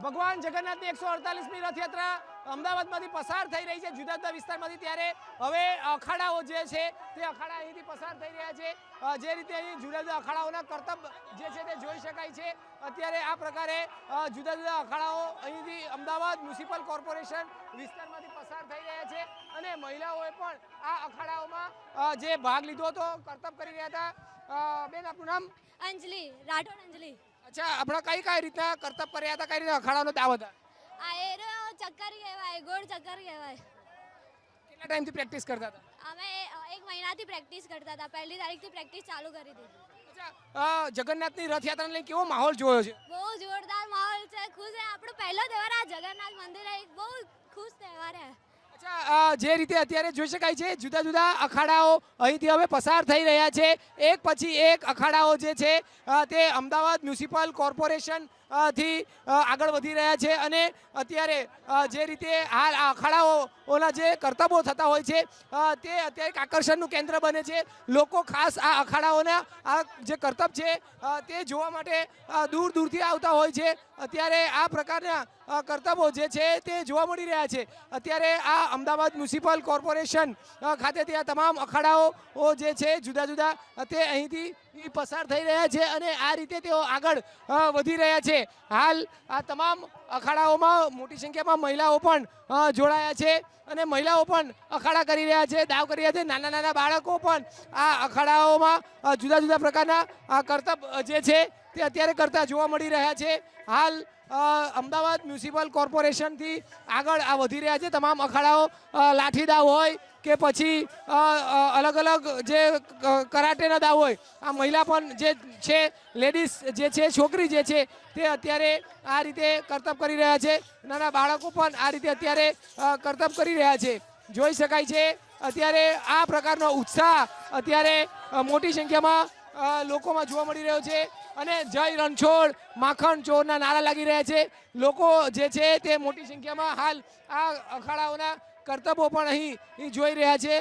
ભગવાન જગન્નાથની 148મી રથયાત્રા અમદાવાદમાંથી પસાર થઈ રહી છે જુદા જુદા વિસ્તારમાંથી, ત્યારે હવે અખાડાઓ જે છે તે અખાડા અહીંથી પસાર થઈ રહ્યા છે। જે રીતે અહીં જુદા જુદા અખાડાઓના કરતબ જે છે તે જોઈ શકાય છે। અત્યારે આ પ્રકારે જુદા જુદા અખાડાઓ અહીંથી અમદાવાદ મ્યુનિસિપલ કોર્પોરેશન વિસ્તારમાંથી પસાર થઈ રહ્યા છે અને મહિલાઓએ પણ આ અખાડાઓમાં જે ભાગ લીધો હતો, કરતબ કરી રહ્યા હતા। બેન, આપનું નામ? અંજલિ રાઠોડ। અંજલિ। અચ્છા, આપણા કઈ રીતના કરતબ કર્યા હતા, કઈ રીતે અખાડાનો દાવ હતા? આ એરો ચક્કર કહેવાય, ગોળ ચક્કર કહેવાય। કેટલા ટાઈમથી પ્રેક્ટિસ કરતા હતા? અમે 1 મહિનાથી પ્રેક્ટિસ કરતા હતા, 1લી તારીખથી પ્રેક્ટિસ ચાલુ કરી દીધી। અચ્છા, જગન્નાથની રથયાત્રાને લઈને કેવો માહોલ જોયો છે? બહુ જોરદાર માહોલ છે, ખુશ છે। આપણો પહેલો તહેવાર આ જગન્નાથ મંદિર એક બહુ ખુશ તહેવાર છે। અચ્છા, જે રીતે અત્યારે જોઈ શકાય છે જુદા જુદા અખાડાઓ અહીંથી હવે પસાર થઈ રહ્યા છે। એક પછી એક અખાડાઓ જે છે તે અમદાવાદ મ્યુનિસિપલ કોર્પોરેશન થી આગળ વધી રહ્યા છે અને અત્યારે જે રીતે હાલ આ અખાડાઓના જે કરતબો થતા હોય છે તે અત્યારે એક આકર્ષણનું કેન્દ્ર બને છે। લોકો ખાસ આ અખાડાઓના આ જે કરતબ છે તે જોવા માટે દૂર દૂરથી આવતા હોય છે। અત્યારે આ પ્રકારના કરતબો જે છે તે જોવા મળી રહ્યા છે। અત્યારે આ અમદાવાદ મ્યુનિસિપલ કોર્પોરેશન ખાતેથી આ તમામ અખાડાઓ જે છે જુદા જુદા તે અહીંથી પસાર થઈ રહ્યા છે અને આ રીતે તેઓ આગળ વધી રહ્યા છે। હાલ આ તમામ અખાડાઓમાં મોટી સંખ્યામાં મહિલાઓ પણ જોડાયા છે અને મહિલાઓ પણ અખાડા કરી રહ્યા છે, દાવ કરી રહ્યા છે। નાના નાના બાળકો પણ આ અખાડાઓમાં જુદા જુદા પ્રકારના કરતબ જે છે તે અત્યારે કરતા જોવા મળી રહ્યા છે। હાલ અમદાવાદ મ્યુનિસિપલ કોર્પોરેશનથી આગળ આ વધી રહ્યા છે તમામ અખાડાઓ। લાઠી દાવ હોય કે પછી અલગ અલગ જે કરાટેના દાવ હોય, આ મહિલા પણ જે છે, લેડીઝ જે છે, છોકરી જે છે તે અત્યારે આ રીતે કરતબ કરી રહ્યા છે। નાના બાળકો પણ આ રીતે અત્યારે કરતબ કરી રહ્યા છે। જોઈ શકાય છે અત્યારે આ પ્રકારનો ઉત્સાહ અત્યારે મોટી સંખ્યામાં લોકોમાં જોવા મળી રહ્યો છે અને જય રણછોડ, માખણ ચોરના નારા લાગી રહ્યા છે। લોકો જે છે તે મોટી સંખ્યામાં હાલ આ અખાડાઓના કરતબો પણ અહીં જોઈ રહ્યા છે।